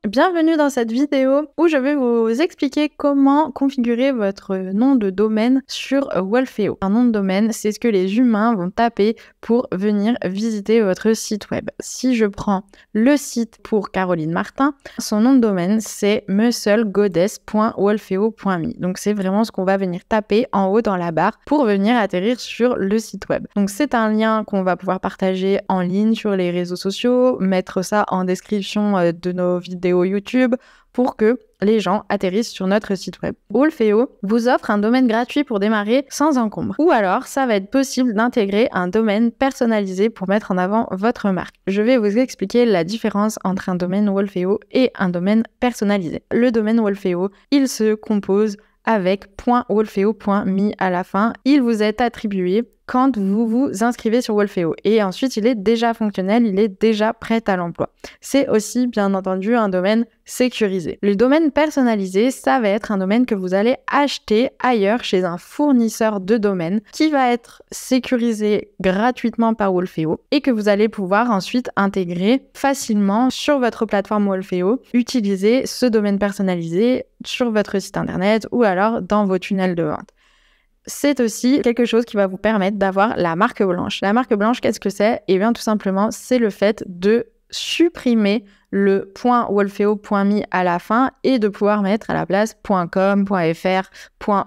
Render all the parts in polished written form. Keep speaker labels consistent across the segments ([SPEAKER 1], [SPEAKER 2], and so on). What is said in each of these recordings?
[SPEAKER 1] Bienvenue dans cette vidéo où je vais vous expliquer comment configurer votre nom de domaine sur Wolfeo. Un nom de domaine, c'est ce que les humains vont taper pour venir visiter votre site web. Si je prends le site pour Caroline Martin, son nom de domaine c'est musclegoddess.wolfeo.me. Donc c'est vraiment ce qu'on va venir taper en haut dans la barre pour venir atterrir sur le site web. Donc c'est un lien qu'on va pouvoir partager en ligne sur les réseaux sociaux, mettre ça en description de nos vidéos YouTube pour que les gens atterrissent sur notre site web. Wolfeo vous offre un domaine gratuit pour démarrer sans encombre. Ou alors, ça va être possible d'intégrer un domaine personnalisé pour mettre en avant votre marque. Je vais vous expliquer la différence entre un domaine Wolfeo et un domaine personnalisé. Le domaine Wolfeo, il se compose avec .wolfeo.me à la fin. Il vous est attribué quand vous vous inscrivez sur Wolfeo. Et ensuite, il est déjà fonctionnel, il est déjà prêt à l'emploi. C'est aussi, bien entendu, un domaine sécurisé. Le domaine personnalisé, ça va être un domaine que vous allez acheter ailleurs chez un fournisseur de domaine qui va être sécurisé gratuitement par Wolfeo et que vous allez pouvoir ensuite intégrer facilement sur votre plateforme Wolfeo, utiliser ce domaine personnalisé sur votre site internet ou alors dans vos tunnels de vente. C'est aussi quelque chose qui va vous permettre d'avoir la marque blanche. La marque blanche, qu'est-ce que c'est? Eh bien, tout simplement, c'est le fait de supprimer le .wolfeo.me à la fin et de pouvoir mettre à la place .com, .fr,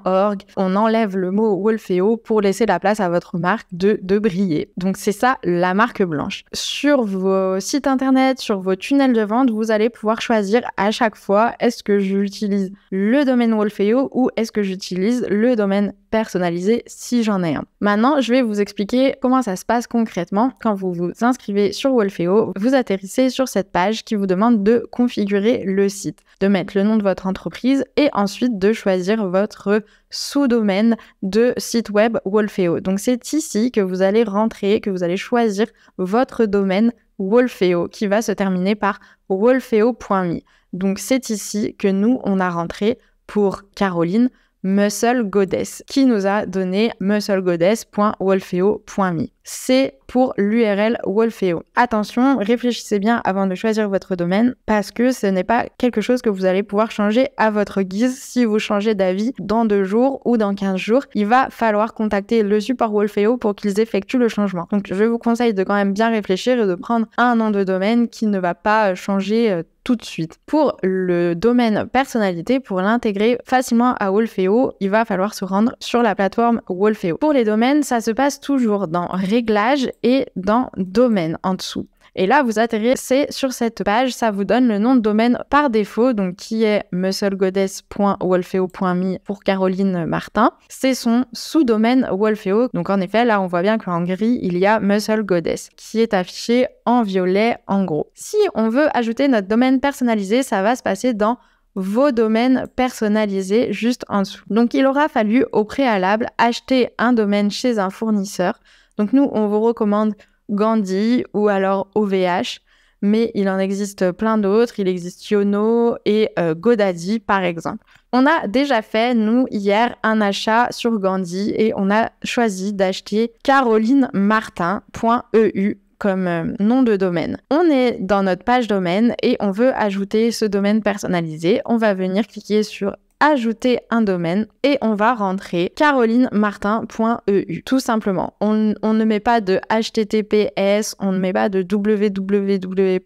[SPEAKER 1] .org. On enlève le mot Wolfeo pour laisser la place à votre marque de briller. Donc c'est ça la marque blanche. Sur vos sites internet, sur vos tunnels de vente, vous allez pouvoir choisir à chaque fois est-ce que j'utilise le domaine Wolfeo ou est-ce que j'utilise le domaine personnalisé si j'en ai un. Maintenant, je vais vous expliquer comment ça se passe concrètement. Quand vous vous inscrivez sur Wolfeo, vous atterrissez sur cette page qui vous demande de configurer le site, de mettre le nom de votre entreprise et ensuite de choisir votre sous-domaine de site web Wolfeo. Donc c'est ici que vous allez rentrer, que vous allez choisir votre domaine Wolfeo qui va se terminer par wolfeo.me. Donc c'est ici que nous, on a rentré pour Caroline Muscle Goddess, qui nous a donné musclegoddess.wolfeo.me. C'est pour l'URL Wolfeo. Attention, réfléchissez bien avant de choisir votre domaine parce que ce n'est pas quelque chose que vous allez pouvoir changer à votre guise. Si vous changez d'avis dans 2 jours ou dans 15 jours, il va falloir contacter le support Wolfeo pour qu'ils effectuent le changement. Donc je vous conseille de quand même bien réfléchir et de prendre un nom de domaine qui ne va pas changer tout de suite. Pour le domaine personnalité, pour l'intégrer facilement à Wolfeo, il va falloir se rendre sur la plateforme Wolfeo. Pour les domaines, ça se passe toujours dans réglages et dans domaine en dessous. Et là, vous atterrissez sur cette page, ça vous donne le nom de domaine par défaut, donc qui est musclegoddess.wolfeo.me pour Caroline Martin. C'est son sous-domaine Wolfeo. Donc en effet, là, on voit bien qu'en gris, il y a Muscle Goddess qui est affiché en violet en gros. Si on veut ajouter notre domaine personnalisé, ça va se passer dans vos domaines personnalisés juste en dessous. Donc il aura fallu au préalable acheter un domaine chez un fournisseur. Donc nous, on vous recommande Gandhi ou alors OVH, mais il en existe plein d'autres. Il existe Yono et GoDaddy par exemple. On a déjà fait, nous, hier, un achat sur Gandhi et on a choisi d'acheter carolinemartin.eu comme nom de domaine. On est dans notre page domaine et on veut ajouter ce domaine personnalisé. On va venir cliquer sur ajouter un domaine et on va rentrer carolinemartin.eu tout simplement. On ne met pas de HTTPS, on ne met pas de www.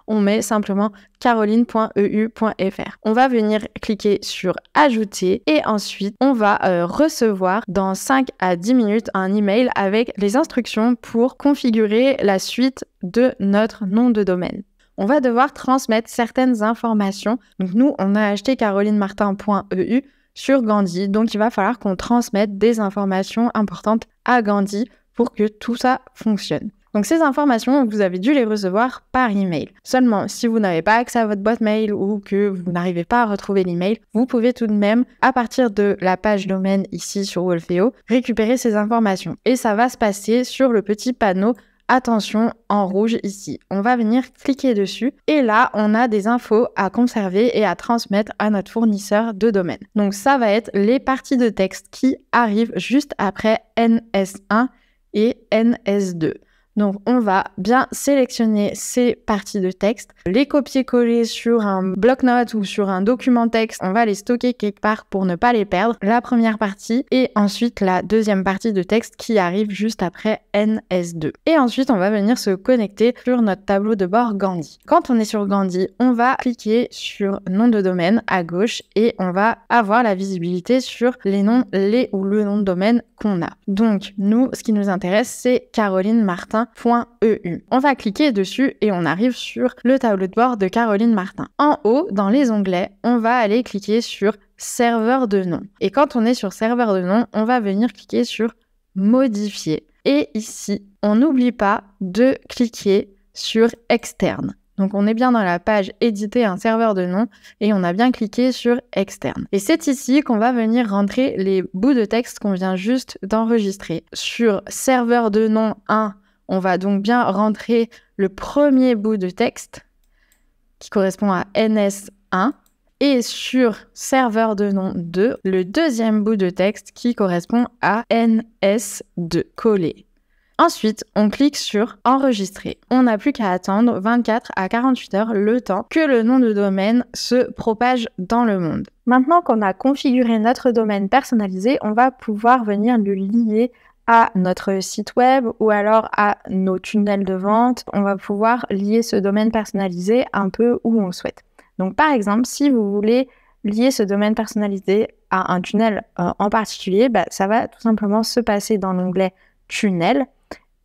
[SPEAKER 1] On met simplement caroline.eu.fr. On va venir cliquer sur ajouter et ensuite on va recevoir dans 5 à 10 minutes un email avec les instructions pour configurer la suite de notre nom de domaine. On va devoir transmettre certaines informations. Donc nous, on a acheté carolinemartin.eu sur Gandhi, donc il va falloir qu'on transmette des informations importantes à Gandhi pour que tout ça fonctionne. Donc ces informations, vous avez dû les recevoir par email. Seulement, si vous n'avez pas accès à votre boîte mail ou que vous n'arrivez pas à retrouver l'email, vous pouvez tout de même, à partir de la page domaine ici sur Wolfeo, récupérer ces informations. Et ça va se passer sur le petit panneau attention en rouge ici. On va venir cliquer dessus et là, on a des infos à conserver et à transmettre à notre fournisseur de domaine. Donc ça va être les parties de texte qui arrivent juste après NS1 et NS2. Donc, on va bien sélectionner ces parties de texte, les copier-coller sur un bloc-notes ou sur un document texte. On va les stocker quelque part pour ne pas les perdre. La première partie et ensuite la deuxième partie de texte qui arrive juste après NS2. Et ensuite, on va venir se connecter sur notre tableau de bord Gandhi. Quand on est sur Gandhi, on va cliquer sur nom de domaine à gauche et on va avoir la visibilité sur les noms, ou le nom de domaine qu'on a. Donc, nous, ce qui nous intéresse, c'est carolinemartin.eu. On va cliquer dessus et on arrive sur le tableau de bord de Caroline Martin. En haut, dans les onglets, on va aller cliquer sur serveur de nom. Et quand on est sur serveur de nom, on va venir cliquer sur modifier. Et ici, on n'oublie pas de cliquer sur externe. Donc, on est bien dans la page éditer un serveur de nom et on a bien cliqué sur externe. Et c'est ici qu'on va venir rentrer les bouts de texte qu'on vient juste d'enregistrer. Sur serveur de nom 1, on va donc bien rentrer le premier bout de texte qui correspond à NS1 et sur serveur de nom 2, le deuxième bout de texte qui correspond à NS2 collé. Ensuite, on clique sur enregistrer. On n'a plus qu'à attendre 24 à 48 heures le temps que le nom de domaine se propage dans le monde. Maintenant qu'on a configuré notre domaine personnalisé, on va pouvoir venir le lier à notre site web ou alors à nos tunnels de vente. On va pouvoir lier ce domaine personnalisé un peu où on souhaite. Donc par exemple, si vous voulez lier ce domaine personnalisé à un tunnel en particulier, ça va tout simplement se passer dans l'onglet tunnel.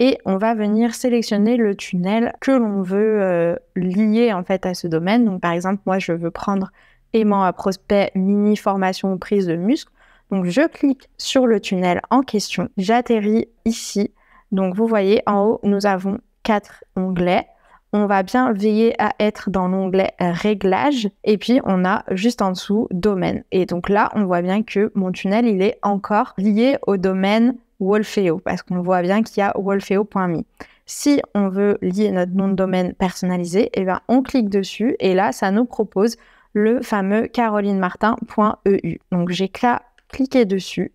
[SPEAKER 1] Et on va venir sélectionner le tunnel que l'on veut lier en fait à ce domaine. Donc par exemple, moi je veux prendre aimant à prospect mini formation prise de muscle. Donc je clique sur le tunnel en question, j'atterris ici. Donc vous voyez en haut, nous avons 4 onglets. On va bien veiller à être dans l'onglet réglages et puis on a juste en dessous domaine. Et donc là, on voit bien que mon tunnel, il est encore lié au domaine Wolfeo, parce qu'on voit bien qu'il y a wolfeo.me. Si on veut lier notre nom de domaine personnalisé, on clique dessus et là, ça nous propose le fameux carolinemartin.eu. Donc, j'ai cliqué dessus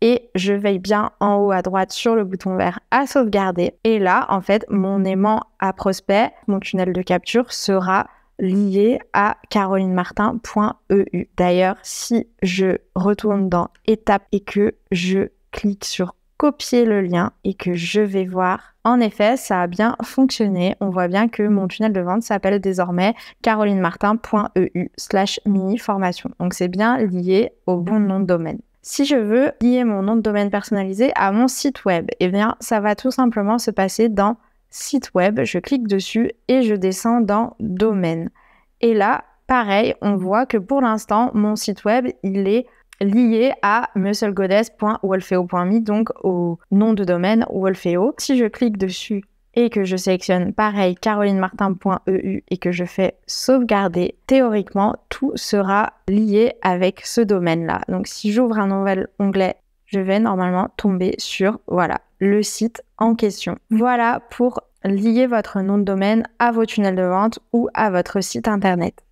[SPEAKER 1] et je veille bien en haut à droite sur le bouton vert à sauvegarder. Et là, en fait, mon aimant à prospect, mon tunnel de capture sera lié à carolinemartin.eu. D'ailleurs, si je retourne dans étape et que je clique sur copier le lien et que je vais voir. En effet, ça a bien fonctionné. On voit bien que mon tunnel de vente s'appelle désormais carolinemartin.eu/mini-formation. Donc, c'est bien lié au bon nom de domaine. Si je veux lier mon nom de domaine personnalisé à mon site web, ça va tout simplement se passer dans site web. Je clique dessus et je descends dans domaine. Et là, pareil, on voit que pour l'instant, mon site web, il est lié à musclegoddess.wolfeo.me, donc au nom de domaine Wolfeo. Si je clique dessus et que je sélectionne pareil carolinemartin.eu et que je fais sauvegarder, théoriquement, tout sera lié avec ce domaine-là. Donc si j'ouvre un nouvel onglet, je vais normalement tomber sur, le site en question. Voilà pour lier votre nom de domaine à vos tunnels de vente ou à votre site internet.